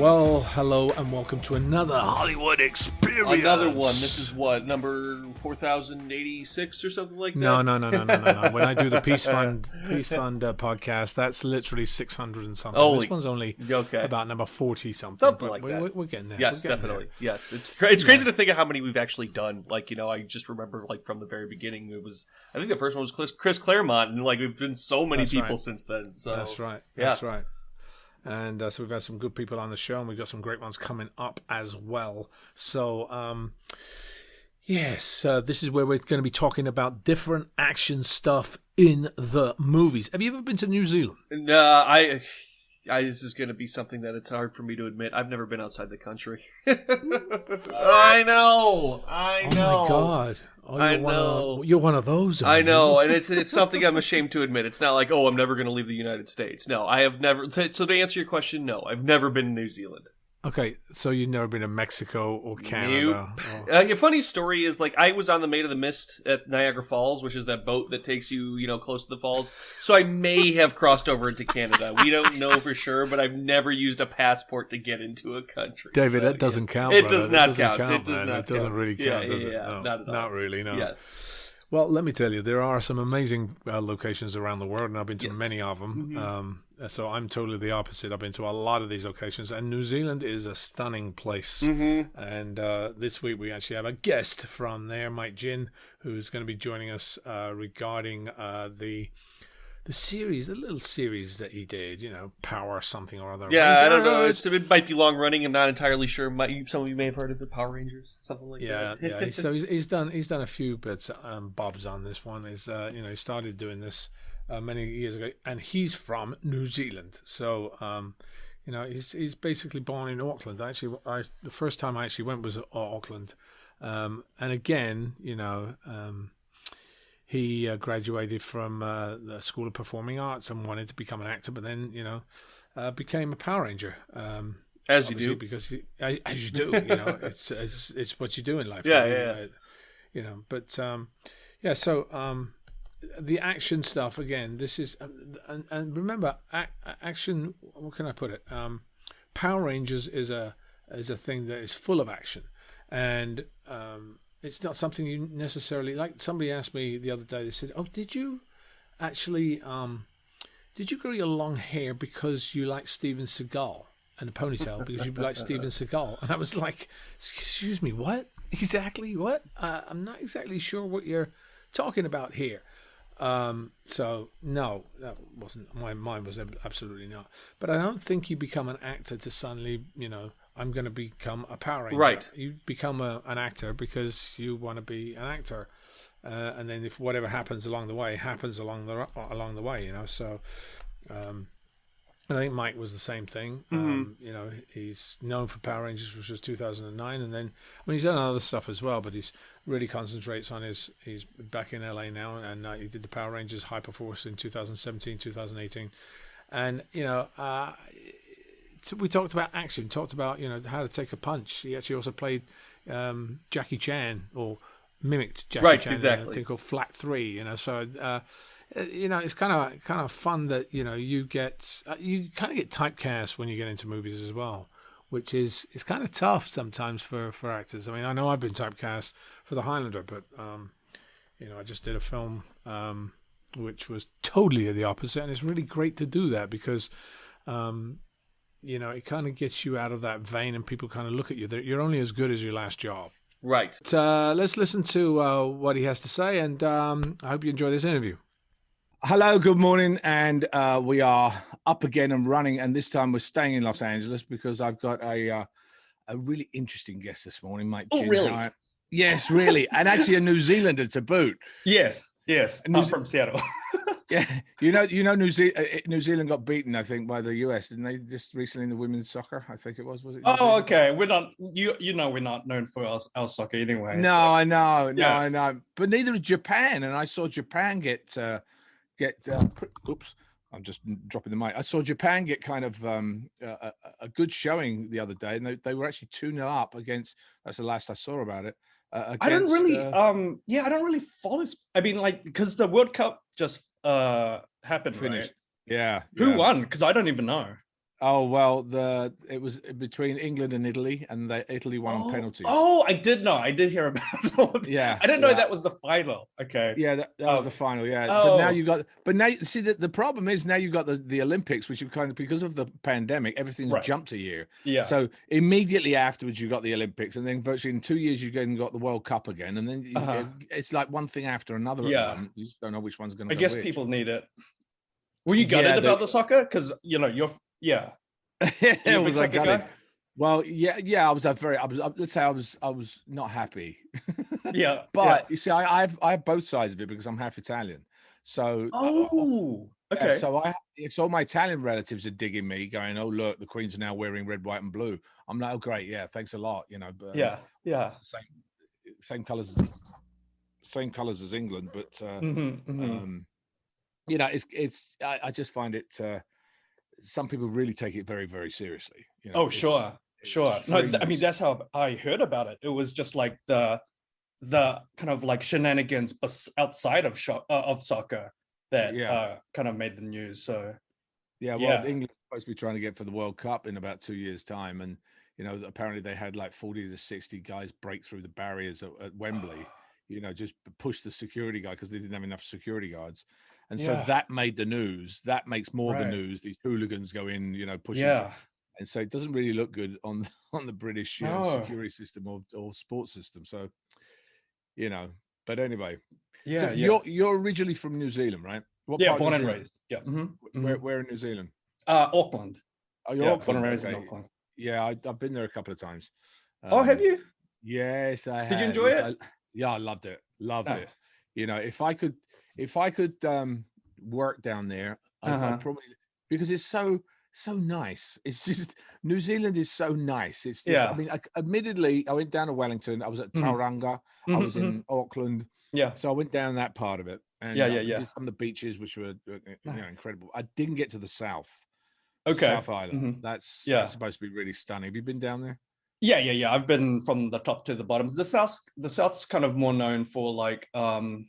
Well, hello and welcome to another Hollywood experience. Another one. This is what, number 4086 or something like that? No. When I do the Peace Fund podcast, that's literally 600 and something. This one's only about number 40 something. Something like that. We're getting there. Yes, definitely. Yes, it's crazy to think of how many we've actually done. Like, I just remember from the very beginning, I think the first one was Chris Claremont, and we've been so many people since then. So That's right. That's right. And so we've had some good people on the show, and we've got some great ones coming up as well. So, yes, this is where we're going to be talking about different action stuff in the movies. Have you ever been to New Zealand? No, this is going to be something that it's hard for me to admit. I've never been outside the country. I know. Oh, my God. I know. You're one of those. I know, and it's something I'm ashamed to admit. It's not like, I'm never going to leave the United States. No, I have never. So to answer your question, no, I've never been to New Zealand. Okay, so you've never been to Mexico or Canada? Nope. A funny story is, I was on the Maid of the Mist at Niagara Falls, which is that boat that takes you, close to the falls. So I may have crossed over into Canada. We don't know for sure, but I've never used a passport to get into a country. David, that doesn't count. It does not count. It doesn't really count, does it? No, not at all. Not really, no. Yes. Well, let me tell you, there are some amazing locations around the world, and I've been to many of them. Mm-hmm. So I'm totally the opposite. I've been to a lot of these locations, and New Zealand is a stunning place. Mm-hmm. And this week we actually have a guest from there, Mike Ginn, who's going to be joining us regarding the series, the little series that he did, Power something or other. Yeah, I don't know. It might be long running. I'm not entirely sure. Some of you may have heard of the Power Rangers, something like that. Yeah. So he's done a few bits, bobs on this one. He started doing this many years ago, and he's from New Zealand. So he's basically born in Auckland. Actually, the first time I actually went was Auckland, and again, he graduated from the School of Performing Arts and wanted to become an actor, but then, became a Power Ranger. As you do. Because as you do, it's what you do in life. Yeah. So the action stuff, again, this is, and remember, action, what can I put it? Power Rangers is a thing that is full of action. And it's not something you necessarily like. Somebody asked me the other day, they said, did you actually grow your long hair because you like Steven Seagal and a ponytail because you like Steven Seagal? And I was like, excuse me, what? Exactly what? I'm not exactly sure what you're talking about here. So no, that wasn't, my mind was absolutely not. But I don't think you become an actor to suddenly, I'm going to become a Power Ranger. Right. You become an actor because you want to be an actor, and then if whatever happens along the way happens along the way, So, and I think Mike was the same thing. Mm-hmm. He's known for Power Rangers, which was 2009, and then he's done other stuff as well, but he's really concentrates on he's back in LA now, and he did the Power Rangers Hyperforce in 2017, 2018, and we talked about action, talked about how to take a punch. He actually also played Jackie Chan, or mimicked Jackie Chan, exactly. In a thing called Flat 3. So it's kind of fun that you kind of get typecast when you get into movies as well, which is kind of tough sometimes for actors. I mean, I know I've been typecast for The Highlander, but I just did a film which was totally the opposite, and it's really great to do that because it kind of gets you out of that vein, and people kind of look at you. You're only as good as your last job. Right. But, let's listen to what he has to say, and I hope you enjoy this interview. Hello, good morning, and we are up again and running, and this time we're staying in Los Angeles because I've got a really interesting guest this morning, Mike Ginn. Oh, really? Yes, really, and actually a New Zealander to boot. Yes. I'm from Seattle. Yeah, New Zealand got beaten, I think, by the US, didn't they? Just recently in the women's soccer, I think it was. Was it? Oh, okay. We're not. We're not known for our soccer anyway. No, so. I know. No, Yeah. I know. But neither is Japan, and I saw Japan get. Oops, I'm just dropping the mic. I saw Japan get kind of a good showing the other day, and they were actually 2-0 up against. That's the last I saw about it. I don't really. I don't really follow. I mean, because the World Cup just happened. Finished. Right? Yeah. Who won? Because I don't even know. Oh well, it was between England and Italy, and Italy won on penalties. Oh, I did know. I did hear about all of Yeah, I didn't know that was the final. Okay. Yeah, that was the final. Yeah, Oh. but now see the problem is now you've got the Olympics, which have kind of, because of the pandemic, everything's Right. jumped a year. Yeah. So immediately afterwards, you got the Olympics, and then virtually in 2 years you got the World Cup again, and then it's like one thing after another. Yeah. At the moment. You just don't know which one's going to I go. guess which. people need it. Were you gutted about the soccer? Because you're It was like guy? Well, yeah. Let's say I was not happy. Yeah, but you see, I have both sides of it because I'm half Italian. So okay. So all my Italian relatives are digging me, going, "Oh, look, the Queen's are now wearing red, white, and blue." I'm like, "Oh, great, yeah, thanks a lot." But it's the same colors as England, but I just find it. Some people really take it very, very seriously. Sure. No, I mean, that's how I heard about it. It was just like the kind of like shenanigans outside of soccer that kind of made the news. So England's supposed to be trying to get for the World Cup in about 2 years' time, and apparently they had like 40 to 60 guys break through the barriers at Wembley. Just push the security guy because they didn't have enough security guards. And so that made the news. That makes more the news. These hooligans go in, pushing. And so it doesn't really look good on the British security system or sports system. So, but anyway. So you're originally from New Zealand, right? What part born and raised. Yeah. Where in New Zealand? Auckland. Oh, you're Auckland. Born and raised in Auckland. Yeah, I've been there a couple of times. Have you? Yes, I have. Did you enjoy it? I loved it. Loved it. If I could work down there, I'd probably, because it's so nice. It's just, New Zealand is so nice. It's just, I mean, admittedly, I went down to Wellington. I was at Tauranga. I was in Auckland. Yeah. So I went down that part of it. And did on the beaches, which were incredible. I didn't get to the south. Okay. South Island. That's supposed to be really stunning. Have you been down there? Yeah. I've been from the top to the bottom. The South's kind of more known for like the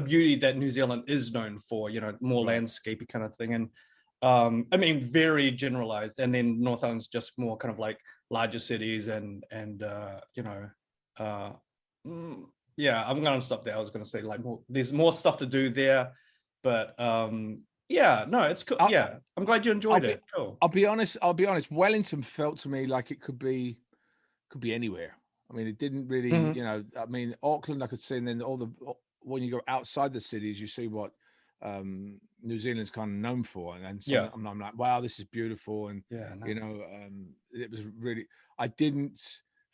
beauty that New Zealand is known for, more landscapey kind of thing. And I mean, very generalized. And then North Island's just more kind of like larger cities and I'm gonna stop there. I was gonna say like there's more stuff to do there, but it's cool. I'm glad you enjoyed it. Cool. I'll be honest. Wellington felt to me like it could be anywhere. I mean, it didn't really, I mean, Auckland I could see, and then when you go outside the cities, you see what New Zealand's kind of known for, and so I'm like, wow, this is beautiful, and it was really. I didn't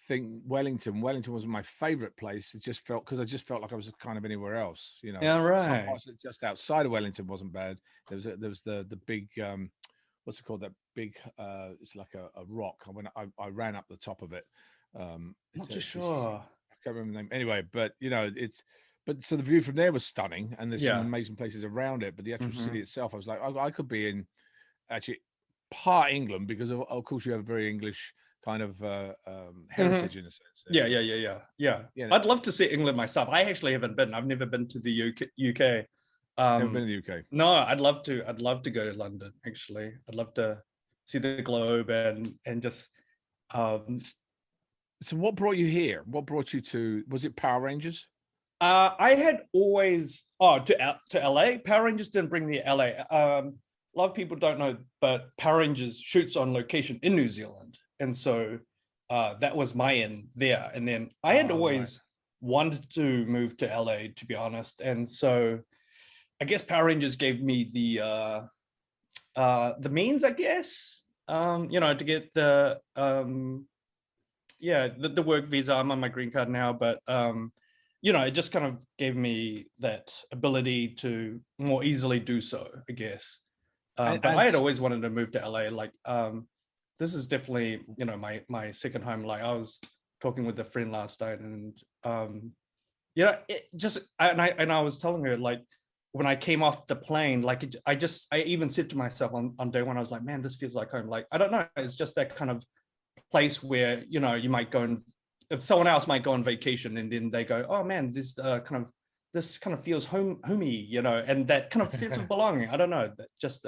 think Wellington was my favorite place. It just felt, because I just felt like I was kind of anywhere else. Some parts just outside of Wellington wasn't bad. There was the big what's it called? That big it's like a rock. I ran up the top of it. Not too sure. I can't remember the name. Anyway, but so the view from there was stunning, and there's some amazing places around it. But the actual city itself, I was like, I could be in actually part England, because of course you have a very English kind of heritage in a sense. Yeah. I'd love to see England myself. I actually haven't been. I've never been to the UK. Never been to the UK. No, I'd love to go to London. Actually, I'd love to see the globe and just. So what brought you here? What brought you to? Was it Power Rangers? I had always to LA. Power Rangers didn't bring me to LA. A lot of people don't know, but Power Rangers shoots on location in New Zealand, and so that was my end there. And then I had always wanted to move to LA, to be honest, and so I guess Power Rangers gave me the means, I guess, to get the work visa. I'm on my green card now, but it just kind of gave me that ability to more easily do so, I guess. But I had always wanted to move to LA. Like, this is definitely, my second home. Like, I was talking with a friend last night, and it just, and I was telling her, like, when I came off the plane, like, I even said to myself on day one, I was like, man, this feels like home. Like, I don't know, it's just that kind of place where you might go, and if someone else might go on vacation and then they go, oh man, this kind of feels homey, and that kind of sense of belonging. I don't know, that just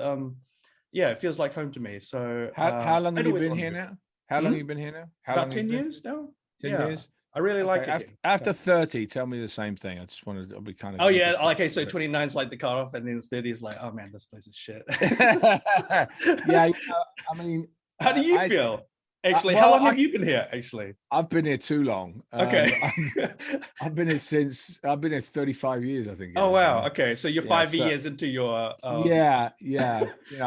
yeah, it feels like home to me. So How long have I'd you always been wanted here to. now? How long have you been here now? How About long have you 10 been? years now. 10 Yeah, years? I really like Okay. it After here. after Yeah. 30, tell me the same thing. I just wanted, I'll be kind of Oh yeah, interested. okay. So 29 is like the cutoff, and then 30 is like, oh man, this place is shit. Yeah, I mean, How do you I feel? Actually, how well, long have you been here? Actually, I've been here too long. okay. I've been here 35 years, I think it Oh is. wow. Okay, so you're Yeah, 5 years into your. yeah.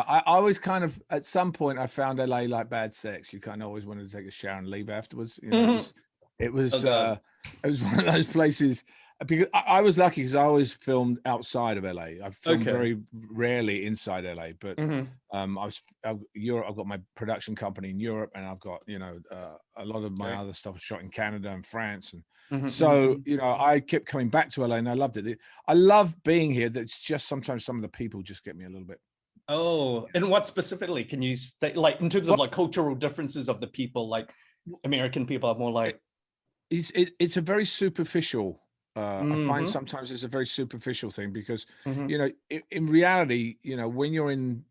I always kind of, at some point, I found LA like bad sex. You kind of always wanted to take a shower and leave afterwards. It was, Oh god. it was one of those places, because I was lucky because I always filmed outside of LA. I filmed Okay. very rarely inside LA, but Mhm. I've got my production company in Europe, and I've got a lot of my Okay. other stuff shot in Canada and France, and Mhm, so mhm. I kept coming back to LA, and I loved it. I love being here. That's just sometimes some of the people just get me a little bit. Oh, and what specifically can you like in terms of Well, like cultural differences of the people? Like American people are more like. it's a very superficial. I find Mhm, sometimes it's a very superficial thing because mhm, in reality, when you're in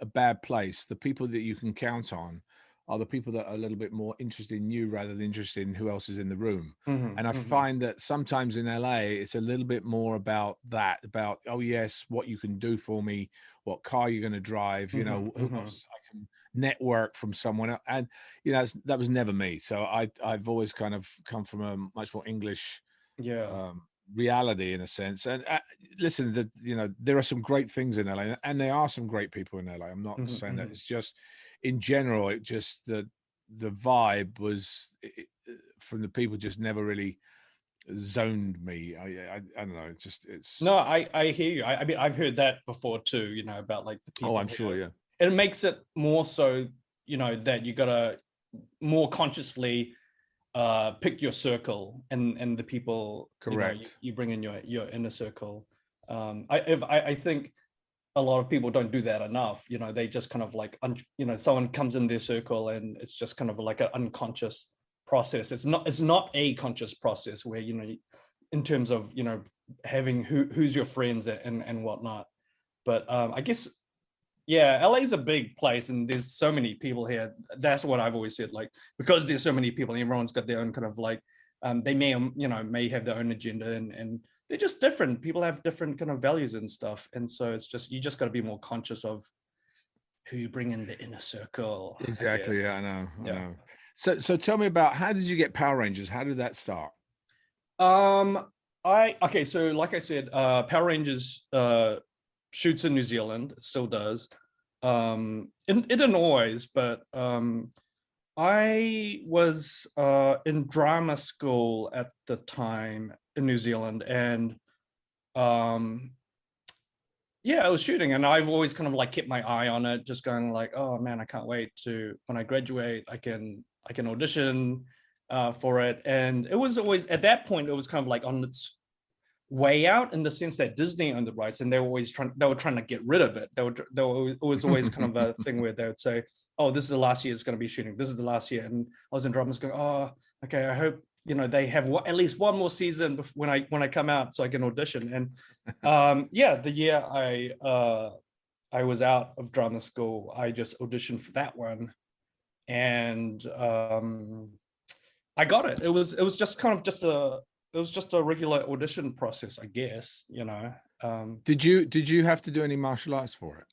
a bad place, the people that you can count on are the people that are a little bit more interested in you rather than interested in who else is in the room. mhm, And I mhm, find that sometimes in LA, it's a little bit more about that, about, oh yes, what you can do for me, what car you're going to drive, mhm, who mhm. else I can network from someone else. And, that was never me. So I've always kind of come from a much more English Yeah. um, reality in a sense. And listen, there are some great things in LA, and there are some great people in LA. I'm not Mhm, saying that. mhm. It's just in general, it just the vibe was from the people just never really zoned me. I don't know. It's. No, I hear you. I mean, I've heard that before too. About like the Oh, people I'm sure. here. Yeah. It makes it more so. That you gotta more consciously pick your circle and the people Correct. you bring in your inner circle. I think a lot of people don't do that enough. They just kind of like someone comes in their circle and it's just kind of like an unconscious process. It's not a conscious process where in terms of having who's your friends and whatnot. But I guess yeah, LA is a big place and there's so many people here. That's what I've always said. Like, because there's so many people and everyone's got their own kind of like, they may have their own agenda and they're just different. People have different kind of values and stuff. And so you just got to be more conscious of who you bring in the inner circle, I guess. Exactly. Yeah, I know. I Yeah. know. So tell me about, how did you get Power Rangers? How did that start? Um, okay, so like I said, Power Rangers shoots in New Zealand. It still does. It didn't always, but I was in drama school at the time in New Zealand, and um, yeah, I was shooting, and I've always kind of like kept my eye on it, just going like, oh man, I can't wait to when I graduate, I can audition for it, and it was always at that point it was kind of like on its way out in the sense that Disney owned the rights and they were trying to get rid of it. It was always kind of a thing where they would say, oh, this is the last year it's going to be shooting. This is the last year. And I was in dramas going, oh, okay, I hope, they have at least one more season when I come out so I can audition. And yeah, the year I was out of drama school, I just auditioned for that one. And I got it. It was just kind of it was just a regular audition process, I guess. Did you have to do any martial arts for it?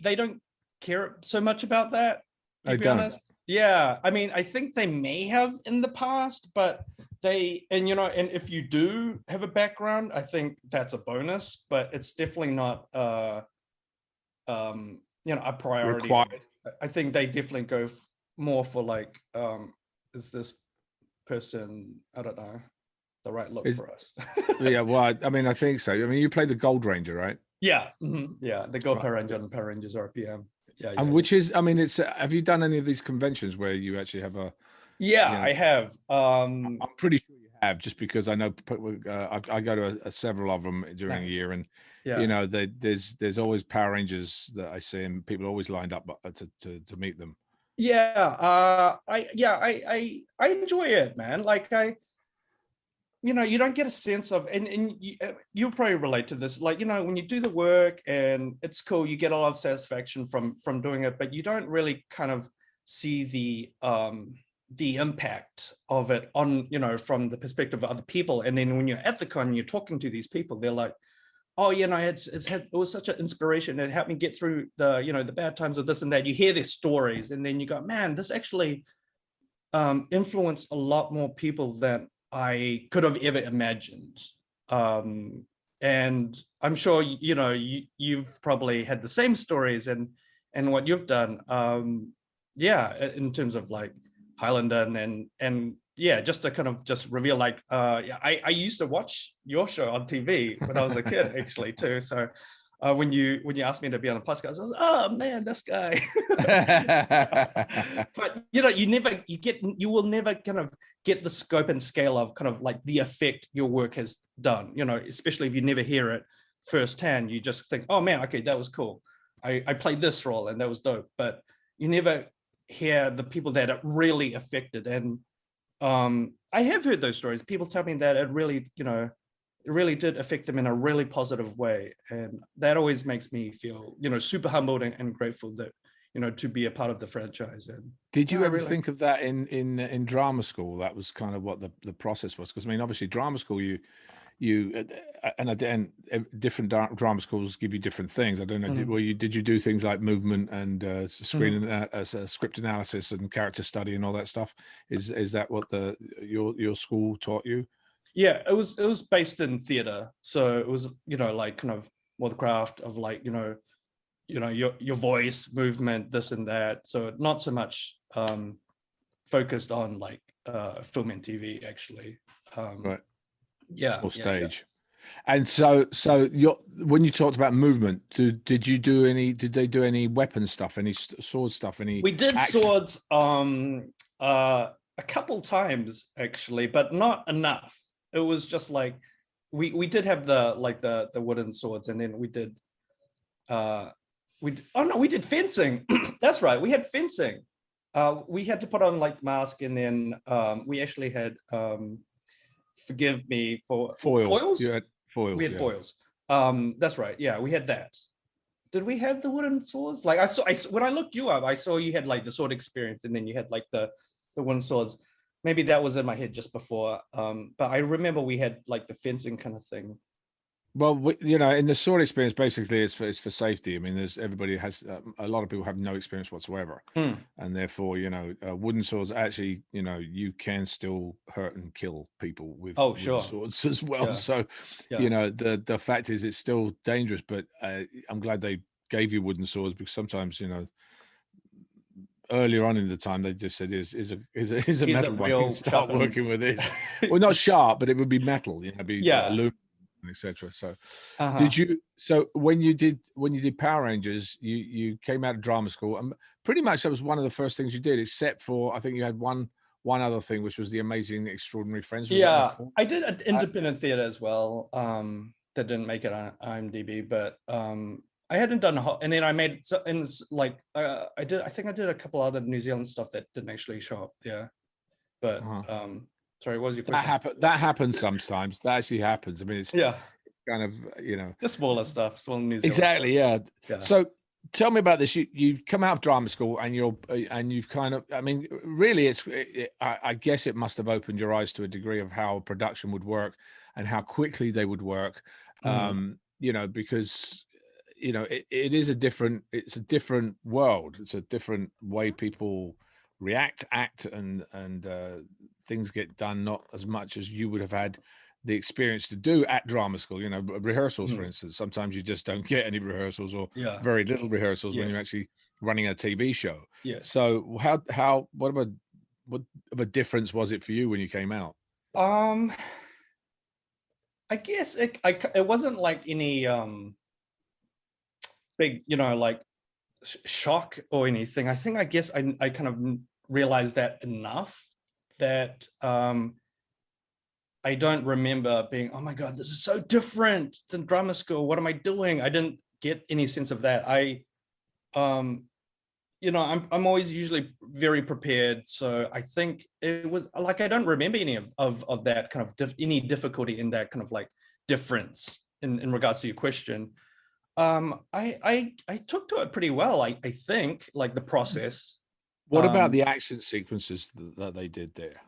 They don't care so much about that, to I be don't. honest. Yeah, I mean, I think they may have in the past, but and if you do have a background, I think that's a bonus, but it's definitely not a priority. Required. I think they definitely go more for like is this person, I don't know, the right look for us. Yeah, well, I mean, I think so. I mean, you play the Gold Ranger, right? Yeah, yeah, the Gold Right. Power Ranger and Power Rangers RPM. Yeah, And yeah, which is, I mean, it's. Have you done any of these conventions where you actually have a? yeah, I have. I'm pretty sure you have, just because I know I go to several of them during a Nice. year, and Yeah. there's always Power Rangers that I see, and people are always lined up to meet them. Yeah, I enjoy it, man. Like you don't get a sense of, and you'll probably relate to this, like, when you do the work and it's cool, you get a lot of satisfaction from doing it, but you don't really kind of see the impact of it on, from the perspective of other people. And then when you're at the con, you're talking to these people, they're like, oh, it was such an inspiration. It helped me get through the bad times of this and that. You hear their stories, and then you go, man, this actually influenced a lot more people than I could have ever imagined. And I'm sure you've probably had the same stories and what you've done. In terms of like Highlander and yeah, just to kind of just reveal, like, I used to watch your show on TV when I was a kid, actually, too. So when you asked me to be on the podcast, I was, oh man, this guy. But you will never kind of get the scope and scale of kind of like the effect your work has done. Especially if you never hear it firsthand, you just think, oh man, okay, that was cool. I played this role and that was dope. But you never hear the people that it really affected. And I have heard those stories. People tell me that it really, it really did affect them in a really positive way. And that always makes me feel, super humbled and grateful that, to be a part of the franchise. And did you ever think of that in drama school? That was kind of what the process was. Because I mean, obviously drama school, you and different drama schools give you different things. I don't know. Did you do things like movement and script analysis and character study and all that stuff? Is that what your school taught you? Yeah, it was based in theater, so it was like kind of more the craft of like your voice movement, this and that. So not so much focused on like film and TV, actually. Right. Yeah. Or stage. Yeah. And so when you talked about movement, did they do any weapon stuff, any sword stuff, any? We did action? Swords a couple times, actually, but not enough. It was just like we did have the wooden swords, and then we did we did fencing. That's right, we had fencing. We had to put on like mask, and then we actually had forgive me for foils. You had foils. We had foils. That's right. Yeah, we had that. Did we have the wooden swords? Like I saw when I looked you up, I saw you had like the sword experience, and then you had like the wooden swords. Maybe that was in my head just before. But I remember we had like the fencing kind of thing. Well, in the sword experience, basically, it's for safety. I mean, everybody has a lot of people have no experience whatsoever, and therefore, wooden swords actually, you can still hurt and kill people with wooden swords as well. Yeah. So, the fact is, it's still dangerous. But I'm glad they gave you wooden swords, because sometimes, earlier on in the time, they just said, "Is a metal one? You can start working with this." Well, not sharp, but it would be metal. Aluminum. Etc. So, So when you did Power Rangers, you came out of drama school, and pretty much that was one of the first things you did, except for I think you had one other thing, which was the Amazing Extraordinary Friends. I did an independent theater as well. That didn't make it on IMDb, but I hadn't done and then I made I think I did a couple other New Zealand stuff that didn't actually show up there, but sorry, what was your question? That happens sometimes. That actually happens. I mean, it's kind of, the smaller stuff, small New Zealand exactly stuff. Yeah. So tell me about this. You've come out of drama school, and you've kind of, I mean, really, I guess it must have opened your eyes to a degree of how production would work and how quickly they would work. Because it is a different world. It's a different way people react, act, and things get done not as much as you would have had the experience to do at drama school. Rehearsals, for instance. Sometimes you just don't get any rehearsals, or very little rehearsals when you're actually running a TV show. Yeah. So what of a difference was it for you when you came out? I guess it wasn't like any big, like shock or anything. I guess I kind of realized that enough that I don't remember being, oh my God, this is so different than drama school. What am I doing? I didn't get any sense of that. I'm always usually very prepared. So I think it was like I don't remember any of that kind of any difficulty in that kind of like difference in regards to your question. I took to it pretty well. I think like the process. What about Um, the action sequences that they did there?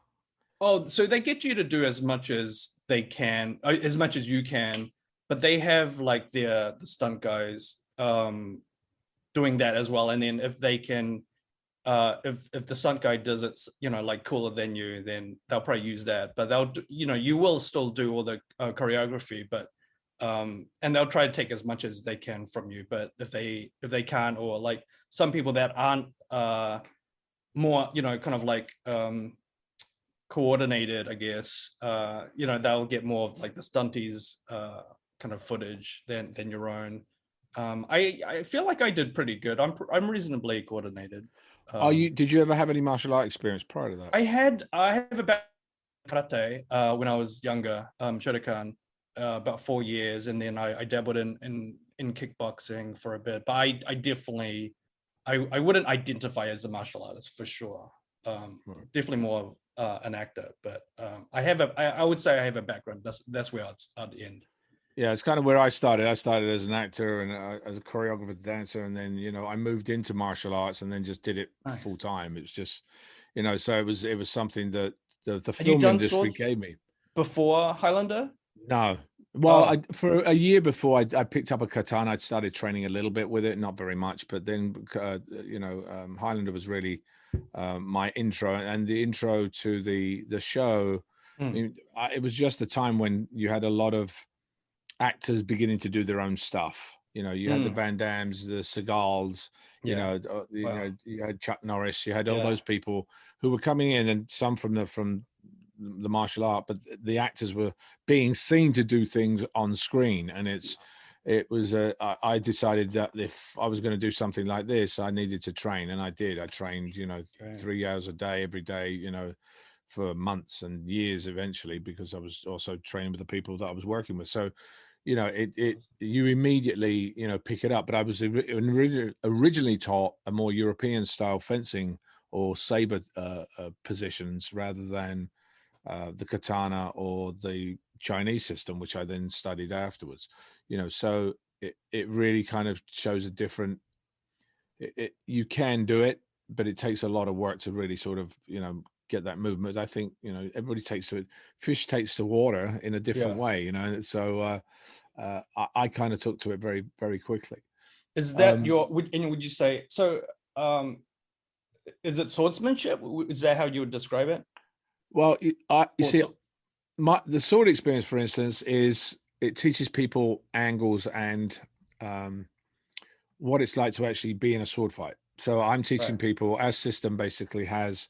Oh, so they get you to do as much as they can, as much as you can, but they have like the stunt guys doing that as well. And then if they can, if the stunt guy does it, like cooler than you, then they'll probably use that. But you will still do all the choreography, but and they'll try to take as much as they can from you. But if they can't, or like some people that aren't more, kind of like coordinated, I guess, they'll get more of like the stunties kind of footage than your own. I feel like I did pretty good. I'm reasonably coordinated. Did you ever have any martial art experience prior to that? I have about karate when I was younger, Shotokan, about 4 years, and then I dabbled in kickboxing for a bit. But I definitely I wouldn't identify as a martial artist for sure. Right. Definitely more an actor, but I would say I have a background. That's where I'd end. Yeah, it's kind of where I started. I started as an actor and as a choreographer, dancer, and then I moved into martial arts and then just did it Nice. full time. It was just, so it was something that the Had you film done industry swords gave me. before Highlander? No. Well, Oh. for a year before I picked up a katana, I'd started training a little bit with it, not very much, but then Highlander was really my intro, and the intro to the show. I mean, it was just the time when you had a lot of actors beginning to do their own stuff. You had the Van Dams, the Segals, Yeah. you had Chuck Norris, you had all Yeah. those people who were coming in, and some from the martial art, but the actors were being seen to do things on screen, and I decided that if I was going to do something like this, I needed to train, and I did. I trained, 3 hours a day, every day, for months and years eventually, because I was also training with the people that I was working with. So, you immediately, pick it up. But I was originally taught a more European style fencing or saber positions rather than the katana or the Chinese system, which I then studied afterwards. So it really kind of shows a different. You can do it, but it takes a lot of work to really sort of get that movement. I think everybody takes to it. Fish takes to water in a different way. So I kind of took to it very, very quickly. Is that would you say so? Is it swordsmanship? Is that how you would describe it? Well, you see, the sword experience, for instance, is it teaches people angles and what it's like to actually be in a sword fight. So I'm teaching people, our system basically has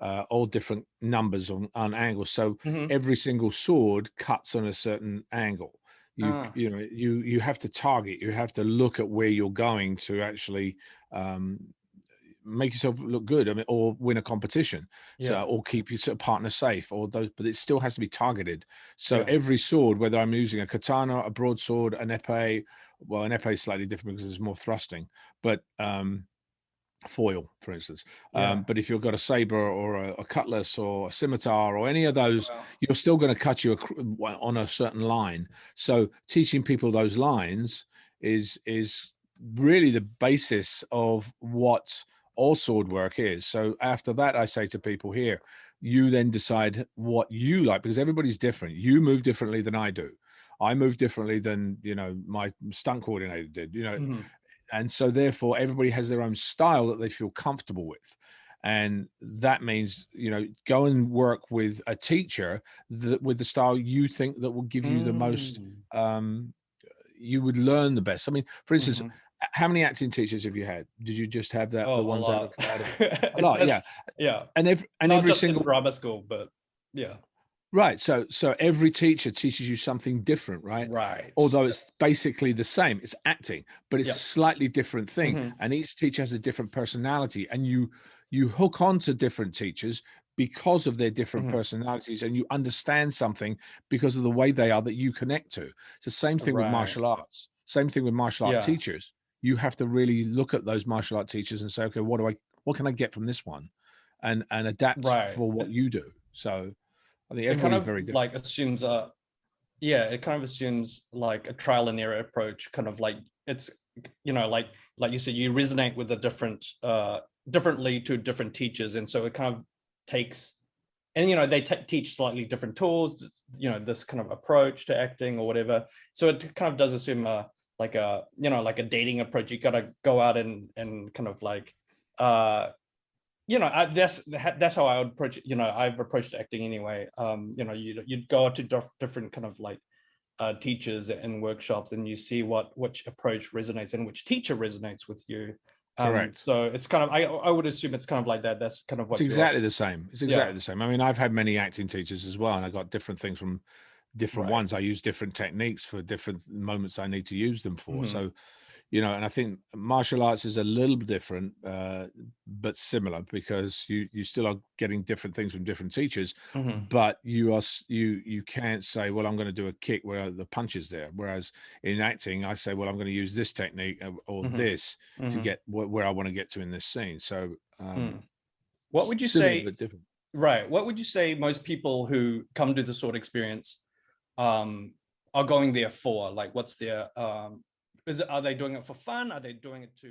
all different numbers on angles. So every single sword cuts on a certain angle. You have to target. You have to look at where you're going to actually make yourself look good. I mean, or win a competition. So, or keep your sort of partner safe, or those. But it still has to be targeted. So every sword, whether I'm using a katana, a broadsword, an epee. Well, an epee is slightly different because there's more thrusting, but foil, for instance. But if you've got a saber or a cutlass or a scimitar or any of those, you're still going to cut you on a certain line. So teaching people those lines is really the basis of what all sword work is. So after that, I say to people here, you then decide what you like, because everybody's different. You move differently than I do. I move differently than my stunt coordinator did. And so therefore everybody has their own style that they feel comfortable with. And that means, go and work with a teacher with the style you think that will give you the most, you would learn the best. I mean, for instance, how many acting teachers have you had? Did you just have the ones a lot. A lot, yeah. Yeah. And Not every just single in drama school, but yeah. Right. So every teacher teaches you something different, right? Right. Although it's basically the same, it's acting, but it's a slightly different thing. And each teacher has a different personality, and you hook on to different teachers because of their different personalities, and you understand something because of the way they are that you connect to. It's the same thing with martial arts. Same thing with martial art teachers. you have to really look at those martial art teachers and say, okay, what can I get from this one, and adapt Right. for what you do. So I think It kind everybody's of very different. like assumes it kind of assumes like a trial and error approach, kind of like it's, you know, like you said, you resonate with a differently to different teachers, and so it kind of takes, and you know, they teach slightly different tools, you know, this kind of approach to acting or whatever. So it kind of does assume like a, you know, like a dating approach. You got to go out and kind of like you know, that's how I would approach it. You know, I've approached acting anyway. You know, you'd go to different kind of like teachers and workshops, and you see which approach resonates and which teacher resonates with you. Correct. So it's kind of, I would assume it's kind of like that. That's kind of what it's exactly the same. It's exactly the same. I mean, I've had many acting teachers as well, and I got different things from different Right. ones. I use different techniques for different moments I need to use them for. Mhm. So, you know, and I think martial arts is a little bit different, but similar, because you still are getting different things from different teachers, Mhm. but you can't say, well, I'm going to do a kick where the punch is there. Whereas in acting, I say, well, I'm going to use this technique or Mhm. this to Mhm. get where I want to get to in this scene. So, What would you similar say? but different. Right. What would you say most people who come to the sword experience are going there for? Like, what's their are they doing it for fun? Are they doing it to